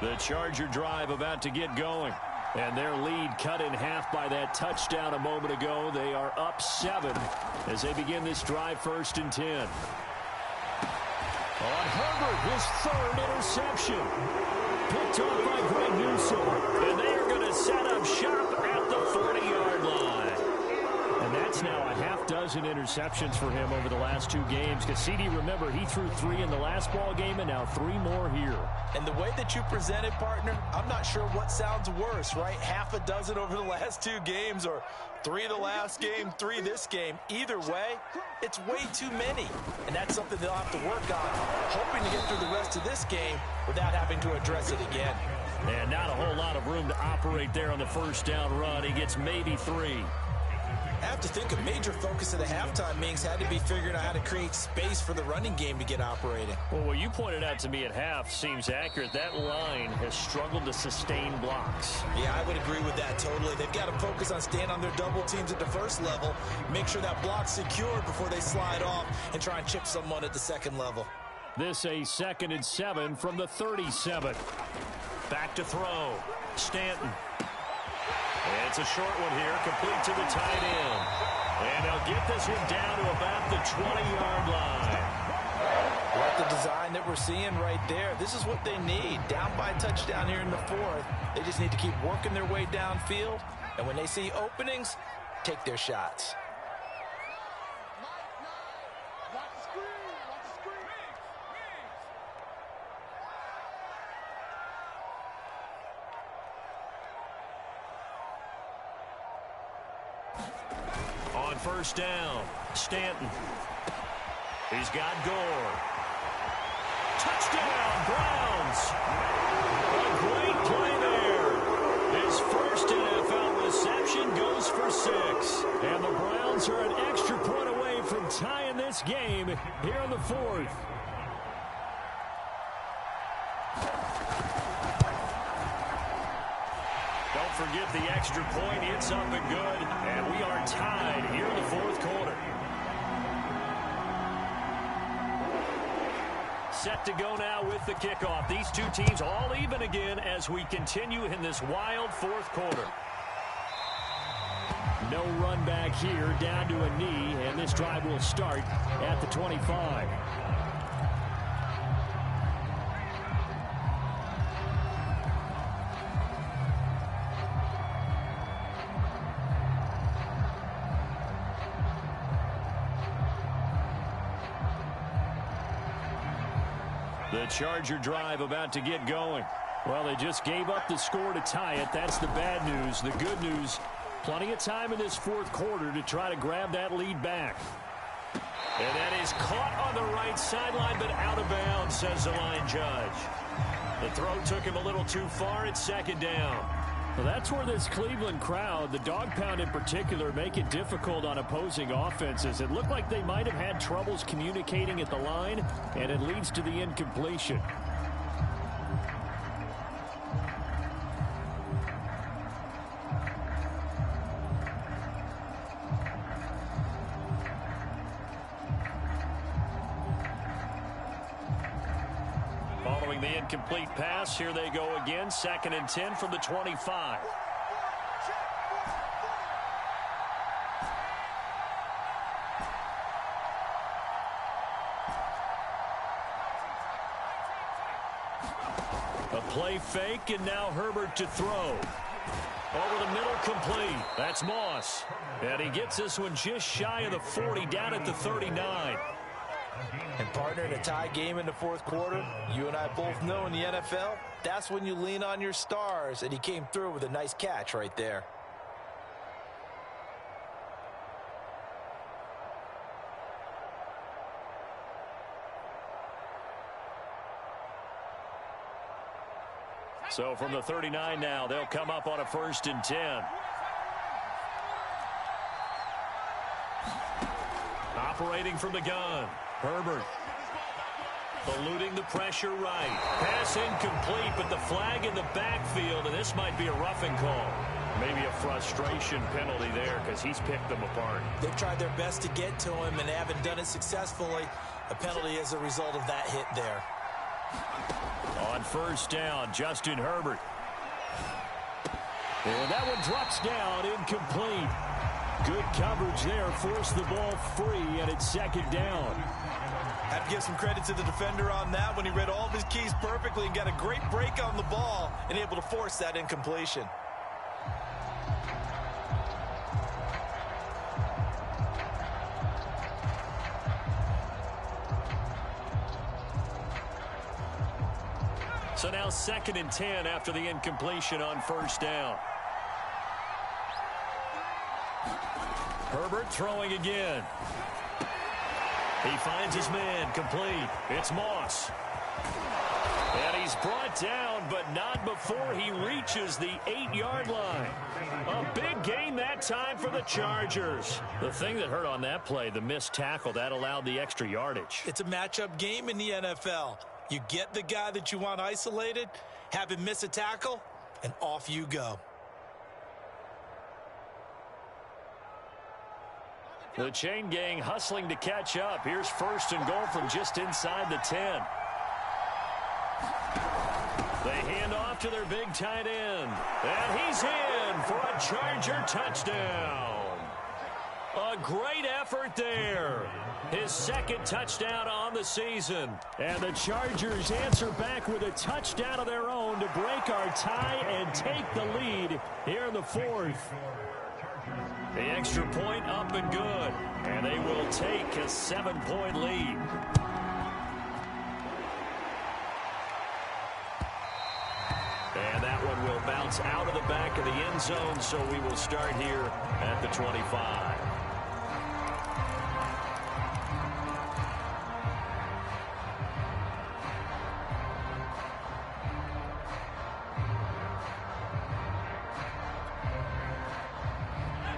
The Charger drive about to get going. And their lead cut in half by that touchdown a moment ago. They are up 7 as they begin this drive, 1st and 10. On Herbert, his 3rd interception. Picked off by Greg Newsome. And they are going to set up shop at the 40-yard line. And that's now a half-dozen interceptions for him over the last 2 games. Because CD, remember, he threw 3 in the last ball game and now 3 more here. And the way that you presented, partner, I'm not sure what sounds worse, right? Half a dozen over the last 2 games or 3 the last game, 3 this game. Either way, it's way too many. And that's something they'll have to work on, hoping to get through the rest of this game without having to address it again. And not a whole lot of room to operate there on the first down run. He gets maybe 3. I have to think a major focus of the halftime meetings had to be figuring out how to create space for the running game to get operating. Well, what you pointed out to me at half seems accurate. That line has struggled to sustain blocks. Yeah, I would agree with that totally. They've got to focus on staying on their double teams at the first level, make sure that block's secured before they slide off and try and chip someone at the second level. This a 2nd and 7 from the 37. Back to throw. Stanton. It's a short one here, complete to the tight end. And they'll get this one down to about the 20-yard line. Like the design that we're seeing right there, this is what they need. Down by a touchdown here in the 4th. They just need to keep working their way downfield. And when they see openings, take their shots. On first down, Stanton. He's got Gore. Touchdown, Browns. A great play there. His first NFL reception goes for 6. And the Browns are an extra point away from tying this game here in the 4th. Don't forget the extra point. It's up and good. And we are tied here in the 4th quarter. Set to go now with the kickoff. These 2 teams all even again as we continue in this wild 4th quarter. No run back here, down to a knee, and this drive will start at the 25. The Charger drive about to get going. Well, they just gave up the score to tie it. That's the bad news. The good news, plenty of time in this 4th quarter to try to grab that lead back. And that is caught on the right sideline, but out of bounds, says the line judge. The throw took him a little too far. It's 2nd down. Well, that's where this Cleveland crowd, the dog pound in particular, make it difficult on opposing offenses. It looked like they might have had troubles communicating at the line, and it leads to the incompletion. Following the incomplete pass, here they go again. 2nd and 10 from the 25. A play fake, and now Herbert to throw. Over the middle, complete. That's Moss. And he gets this one just shy of the 40, down at the 39. And partner, in a tie game in the 4th quarter, you and I both know in the NFL, that's when you lean on your stars, and he came through with a nice catch right there. So from the 39 now, they'll come up on a 1st and 10. Operating from the gun. Herbert eluding the pressure right. Pass incomplete, but the flag in the backfield, and this might be a roughing call. Maybe a frustration penalty there because he's picked them apart. They've tried their best to get to him and haven't done it successfully. A penalty as a result of that hit there. On first down, Justin Herbert. And that one drops down, incomplete. Good coverage there, forced the ball free, and it's second down. Have to give some credit to the defender on that when he read all of his keys perfectly and got a great break on the ball and able to force that incompletion. So now 2nd and 10 after the incompletion on first down. Herbert throwing again. He finds his man, complete. It's Moss. And he's brought down, but not before he reaches the 8-yard line. A big gain that time for the Chargers. The thing that hurt on that play, the missed tackle, that allowed the extra yardage. It's a matchup game in the NFL. You get the guy that you want isolated, have him miss a tackle, and off you go. The chain gang hustling to catch up. Here's 1st and goal from just inside the 10. They hand off to their big tight end. And he's in for a Charger touchdown. A great effort there. His 2nd touchdown on the season. And the Chargers answer back with a touchdown of their own to break our tie and take the lead here in the 4th. The extra point up and good. And they will take a 7-point lead. And that one will bounce out of the back of the end zone, so we will start here at the 25.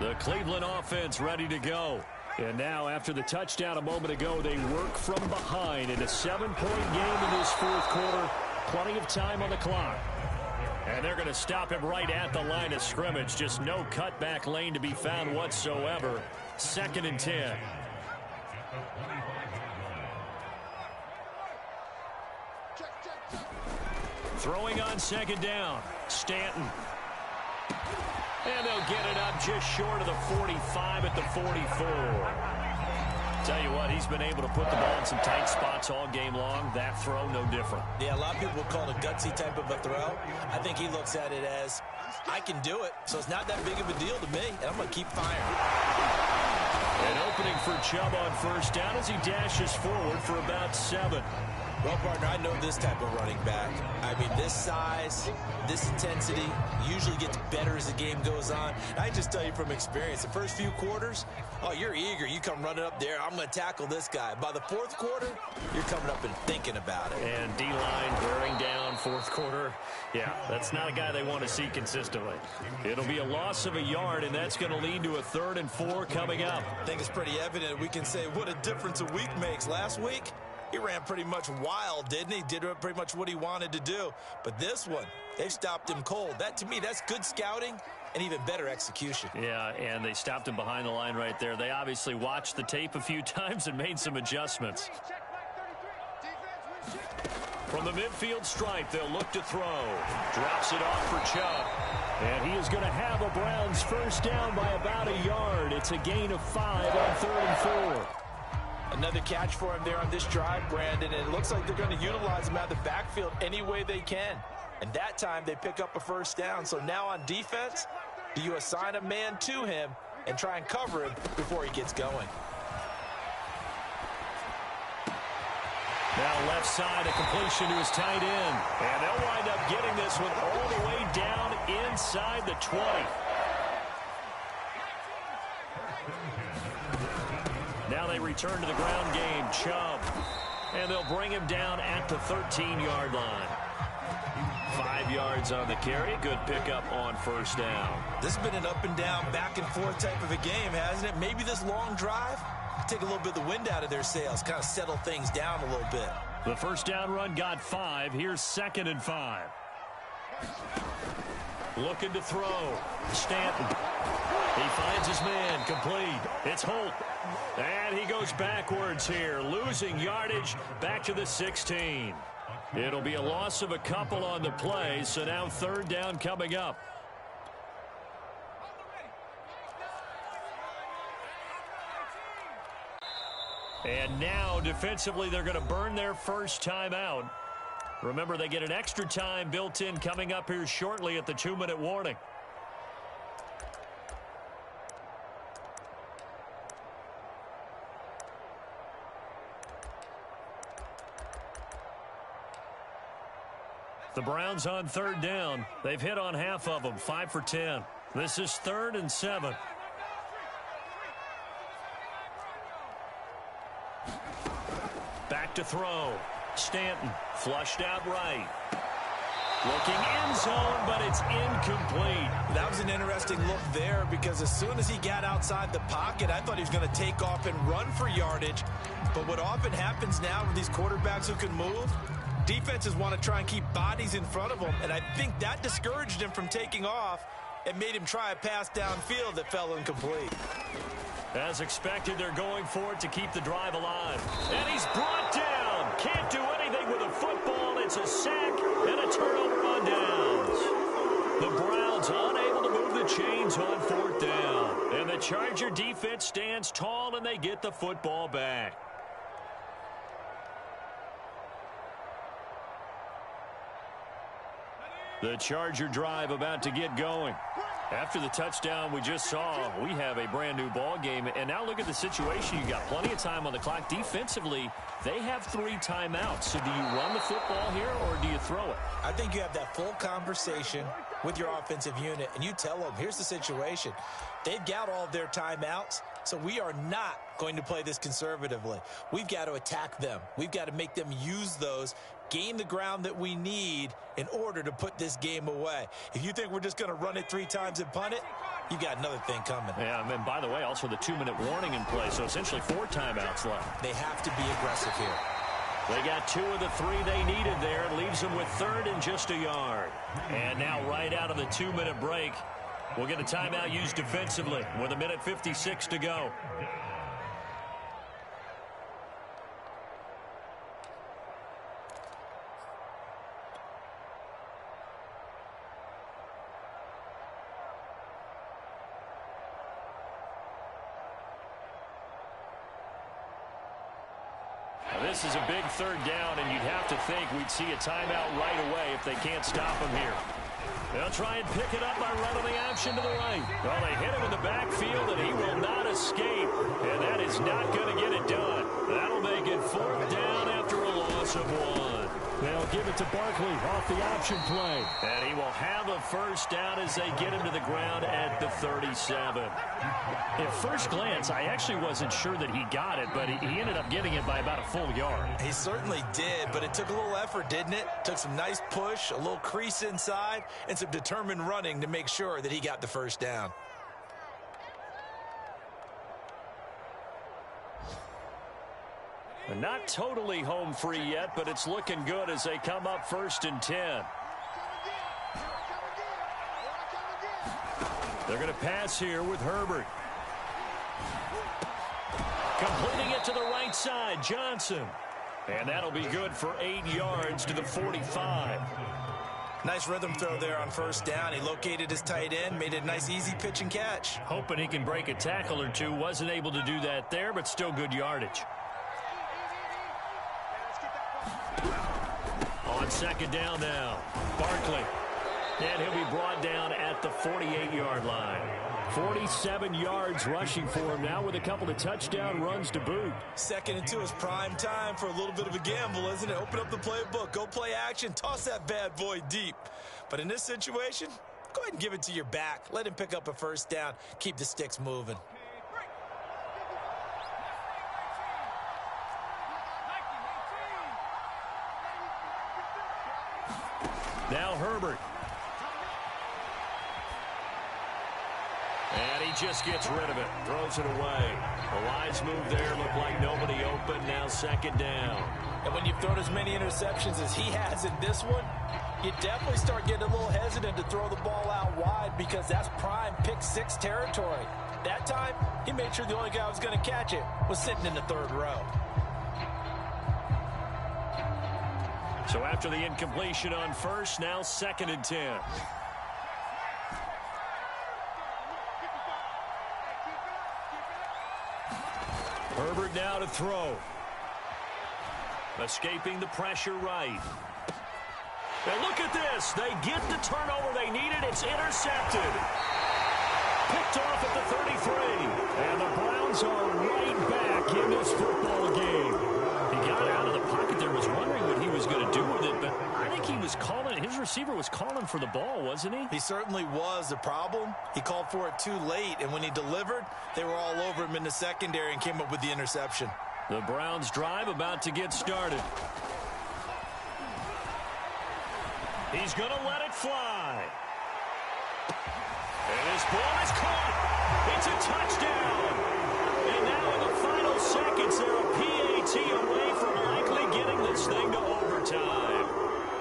The Cleveland offense ready to go. And now, after the touchdown a moment ago, they work from behind in a 7-point game in this 4th quarter. Plenty of time on the clock. And they're going to stop him right at the line of scrimmage. Just no cutback lane to be found whatsoever. 2nd and 10. Throwing on 2nd down. Stanton. And they'll get it up just short of the 45 at the 44. Tell you what, he's been able to put the ball in some tight spots all game long. That throw, no different. Yeah, a lot of people would call it a gutsy type of a throw. I think he looks at it as, I can do it, so it's not that big of a deal to me, and I'm going to keep firing. An opening for Chubb on first down as he dashes forward for about 7. Well, partner, I know this type of running back. I mean, this size, this intensity usually gets better as the game goes on. I just tell you from experience, the first few quarters, oh, you're eager. You come running up there, I'm going to tackle this guy. By the 4th quarter, you're coming up and thinking about it. And D-line wearing down 4th quarter. Yeah, that's not a guy they want to see consistently. It'll be a loss of a yard, and that's going to lead to a 3rd and 4 coming up. I think it's pretty evident we can say what a difference a week makes. Last week, he ran pretty much wild, didn't he? Did pretty much what he wanted to do. But this one, they've stopped him cold. That, to me, that's good scouting and even better execution. Yeah, and they stopped him behind the line right there. They obviously watched the tape a few times and made some adjustments. From the midfield stripe, they'll look to throw. Drops it off for Chubb. And he is going to have a Browns first down by about a yard. It's a gain of 5 on 3rd and 4. Another catch for him there on this drive, Brandon, and it looks like they're going to utilize him out of the backfield any way they can. And that time they pick up a first down. So now on defense, do you assign a man to him and try and cover him before he gets going? Now left side, a completion to his tight end. And they'll wind up getting this one all the way down inside the 20. Now they return to the ground game. Chubb. And they'll bring him down at the 13-yard line. 5 yards on the carry. Good pickup on first down. This has been an up and down, back and forth type of a game, hasn't it? Maybe this long drive take a little bit of the wind out of their sails, kind of settle things down a little bit. The first down run got 5. Here's 2nd and 5. Looking to throw. Stanton. He finds his man, complete. It's Holt. And he goes backwards here, losing yardage back to the 16. It'll be a loss of a couple on the play, so now 3rd down coming up. And now, defensively, they're going to burn their first timeout. Remember, they get an extra time built in coming up here shortly at the 2-minute warning. The Browns on third down. They've hit on half of them, 5 for 10. This is 3rd and 7. Back to throw. Stanton flushed out right. Looking end zone, but it's incomplete. That was an interesting look there because as soon as he got outside the pocket, I thought he was going to take off and run for yardage. But what often happens now with these quarterbacks who can move, defenses want to try and keep bodies in front of them, and I think that discouraged him from taking off and made him try a pass downfield that fell incomplete. As expected, they're going for it to keep the drive alive. And he's brought down. Can't do anything with a football. It's a sack and a turnover on downs. The Browns unable to move the chains on 4th down. And the Charger defense stands tall, and they get the football back. The Charger drive about to get going. After the touchdown we just saw, we have a brand new ball game. And now look at the situation. You got plenty of time on the clock. Defensively, they have 3 timeouts. So do you run the football here or do you throw it? I think you have that full conversation with your offensive unit, and you tell them, here's the situation. They've got all of their timeouts, so we are not going to play this conservatively. We've got to attack them. We've got to make them use those, gain the ground that we need in order to put this game away. If you think we're just going to run it 3 times and punt it, you got another thing coming. Yeah, and by the way, also the 2-minute warning in play, so essentially 4 timeouts left. They have to be aggressive here. They got 2 of the 3 they needed there. It leaves them with 3rd and just a yard. And now right out of the 2-minute break, we'll get a timeout used defensively with 1:56 to go. This is a big 3rd down, and you'd have to think we'd see a timeout right away if they can't stop him here. They'll try and pick it up by running the option to the right. Well, they hit him in the backfield, and he will not escape. And that is not going to get it done. That'll make it 4th down after a loss of 1. They'll give it to Barkley off the option play. And he will have a first down as they get him to the ground at the 37. At first glance, I actually wasn't sure that he got it, but he ended up getting it by about a full yard. He certainly did, but it took a little effort, didn't it? Took some nice push, a little crease inside, and some determined running to make sure that he got the first down. Not totally home free yet, but it's looking good as they come up 1st and 10. They're going to pass here with Herbert. Completing it to the right side, Johnson. And that'll be good for 8 yards to the 45. Nice rhythm throw there on 1st down. He located his tight end, made it a nice easy pitch and catch. Hoping he can break a tackle or two. Wasn't able to do that there, but still good yardage. On 2nd down now, Barkley. And he'll be brought down at the 48-yard line. 47 yards rushing for him now with a couple of touchdown runs to boot. 2nd and 2 is prime time for a little bit of a gamble, isn't it? Open up the playbook, go play action, toss that bad boy deep. But in this situation, go ahead and give it to your back. Let him pick up a first down. Keep the sticks moving. Now Herbert. And he just gets rid of it. Throws it away. A wise move there. Looked like nobody open. Now 2nd down. And when you've thrown as many interceptions as he has in this one, you definitely start getting a little hesitant to throw the ball out wide because that's prime pick 6 territory. That time, he made sure the only guy who was going to catch it was sitting in the 3rd row. So after the incompletion on 1st, now 2nd and 10. Herbert now to throw. Escaping the pressure right. And look at this. They get the turnover they needed. It's intercepted. Picked off at the 33. And the Browns are right back in this football game. He got out of the pocket there, was wondering what he was going to do with it, but I think he was calling, his receiver was calling for the ball, wasn't he? He certainly was. The problem, he called for it too late, and when he delivered, they were all over him in the secondary and came up with the interception. The Browns drive about to get started. He's going to let it fly. And his ball is caught. It's a touchdown. And now in the final seconds, they're a PAT away from likely getting this thing to overtime.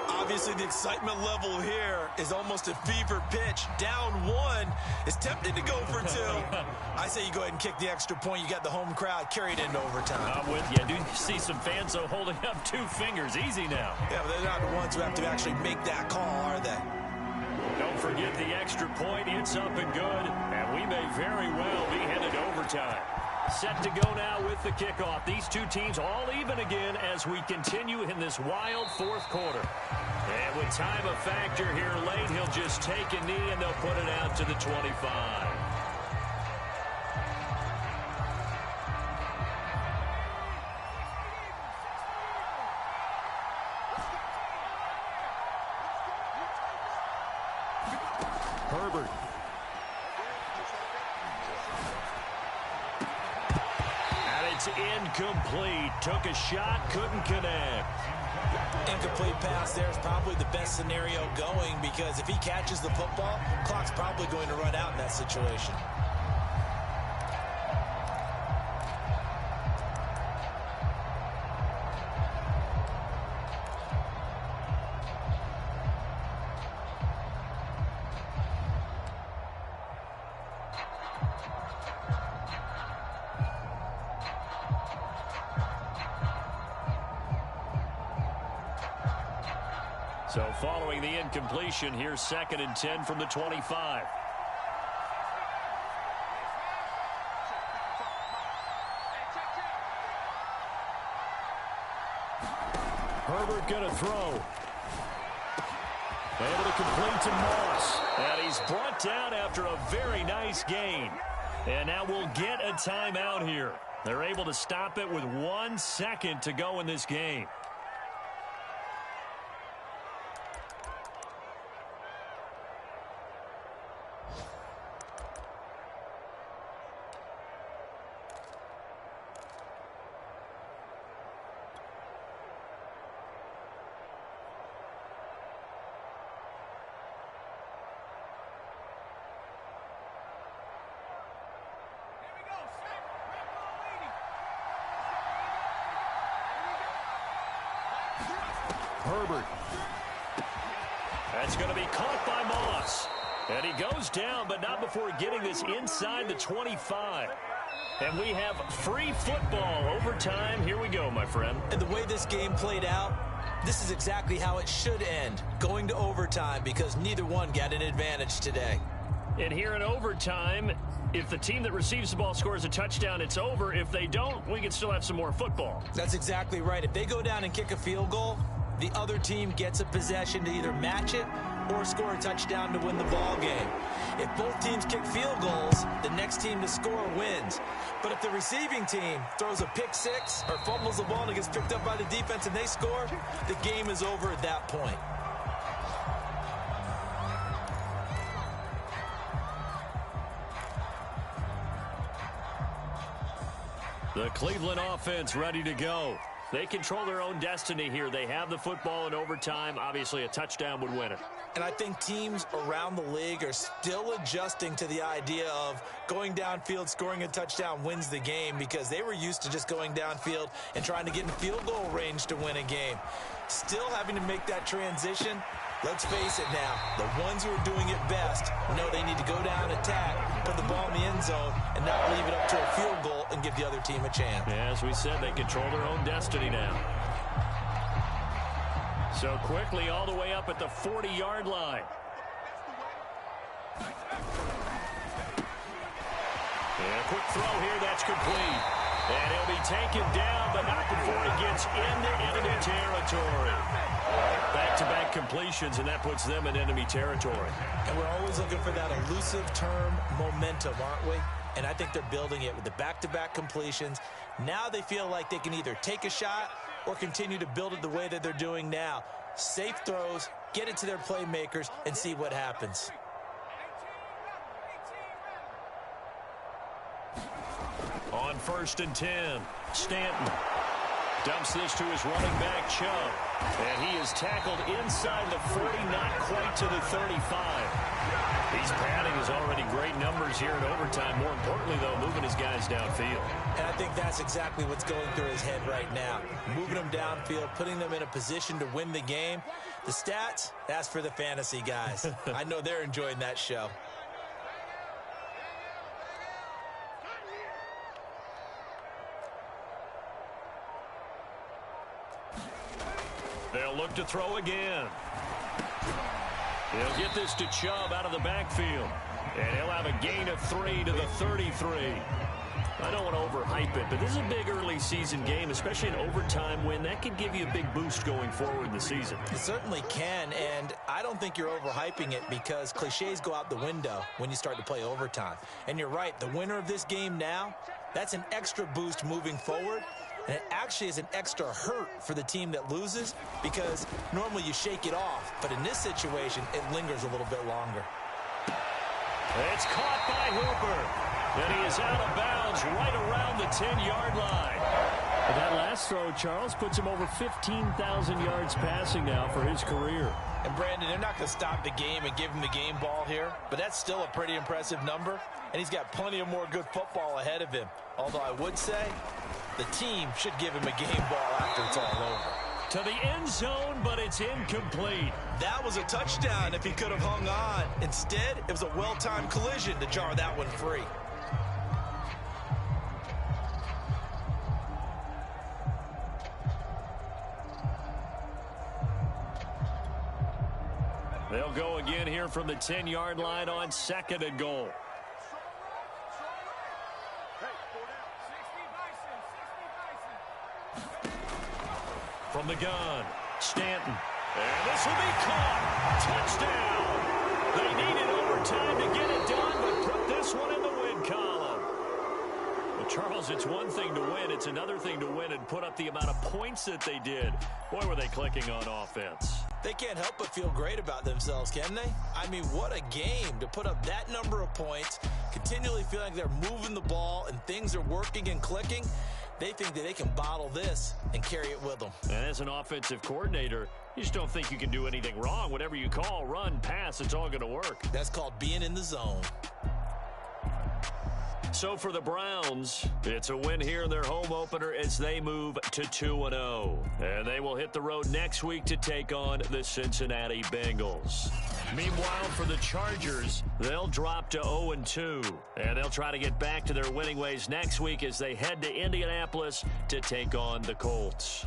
Obviously, the excitement level here is almost a fever pitch. Down one, is tempted to go for two. I say you go ahead and kick the extra point. You got the home crowd carried into overtime. I'm with you. I do see some fans, though, holding up 2 fingers. Easy now. Yeah, but they're not the ones who have to actually make that call, are they? Don't forget the extra point. It's up and good. And we may very well be headed to overtime. Set to go now with the kickoff. These two teams all even again as we continue in this wild fourth quarter. And with time a factor here late, he'll just take a knee and they'll put it out to the 25. Herbert. And it's incomplete. Took a shot, couldn't connect. Incomplete pass there is probably the best scenario going because if he catches the football, clock's probably going to run out in that situation. So following the incompletion, here's 2nd and 10 from the 25. Herbert going to throw. Able to complete to Moss. And he's brought down after a very nice gain. And now we'll get a timeout here. They're able to stop it with 1 second to go in this game. Herbert. That's going to be caught by Moss. And he goes down, but not before getting this inside the 25. And we have free football overtime. Here we go, my friend. And the way this game played out, this is exactly how it should end, going to overtime because neither one got an advantage today. And here in overtime, if the team that receives the ball scores a touchdown, it's over. If they don't, we can still have some more football. That's exactly right. If they go down and kick a field goal, the other team gets a possession to either match it or score a touchdown to win the ball game. If both teams kick field goals, the next team to score wins. But if the receiving team throws a pick six or fumbles the ball and it gets picked up by the defense and they score, the game is over at that point. The Cleveland offense ready to go. They control their own destiny here. They have the football in overtime. Obviously, a touchdown would win it. And I think teams around the league are still adjusting to the idea of going downfield, scoring a touchdown wins the game because they were used to just going downfield and trying to get in field goal range to win a game. Still having to make that transition. Let's face it now, the ones who are doing it best know they need to go down, attack, put the ball in the end zone, and not leave it up to a field goal and give the other team a chance. Yeah, as we said, they control their own destiny now. So quickly all the way up at the 40-yard line. And a quick throw here, that's complete. And he'll be taken down, but not before he gets into enemy territory. Back-to-back completions, and that puts them in enemy territory. And we're always looking for that elusive term, momentum, aren't we? And I think they're building it with the back-to-back completions. Now they feel like they can either take a shot or continue to build it the way that they're doing now. Safe throws, get it to their playmakers, and see what happens. On 1st and 10, Stanton dumps this to his running back, Chubb. And he is tackled inside the 40, not quite to the 35. He's padding his already great numbers here in overtime. More importantly, though, moving his guys downfield. And I think that's exactly what's going through his head right now. Moving them downfield, putting them in a position to win the game. The stats, that's for the fantasy guys. I know they're enjoying that show. They'll look to throw again. He'll get this to Chubb out of the backfield. And he'll have a gain of 3 to the 33. I don't want to overhype it, but this is a big early season game, especially an overtime win. That could give you a big boost going forward in the season. It certainly can, and I don't think you're overhyping it because cliches go out the window when you start to play overtime. And you're right, the winner of this game now, that's an extra boost moving forward. And it actually is an extra hurt for the team that loses because normally you shake it off. But in this situation, it lingers a little bit longer. It's caught by Hooper. And he is out of bounds right around the 10-yard line. But that last throw, Charles, puts him over 15,000 yards passing now for his career. And, Brandon, they're not going to stop the game and give him the game ball here. But that's still a pretty impressive number. And he's got plenty of more good football ahead of him. Although I would say the team should give him a game ball after it's all over. To the end zone, but it's incomplete. That was a touchdown if he could have hung on. Instead, it was a well-timed collision to jar that one free. They'll go again here from the 10-yard line on 2nd and goal. From the gun, Stanton. And this will be caught. Touchdown. They needed overtime to get it done, but put this one in the win column. Well, Charles, it's one thing to win. It's another thing to win and put up the amount of points that they did. Boy, were they clicking on offense. They can't help but feel great about themselves, can they? I mean, what a game to put up that number of points, continually feel like they're moving the ball and things are working and clicking. They think that they can bottle this and carry it with them. And as an offensive coordinator, you just don't think you can do anything wrong. Whatever you call, run, pass, it's all going to work. That's called being in the zone. So for the Browns, it's a win here in their home opener as they move to 2-0. And they will hit the road next week to take on the Cincinnati Bengals. Meanwhile, for the Chargers, they'll drop to 0-2. And they'll try to get back to their winning ways next week as they head to Indianapolis to take on the Colts.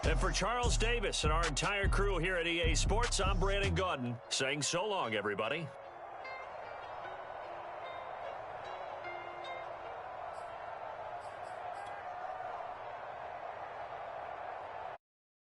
And for Charles Davis and our entire crew here at EA Sports, I'm Brandon Gaudin saying so long, everybody.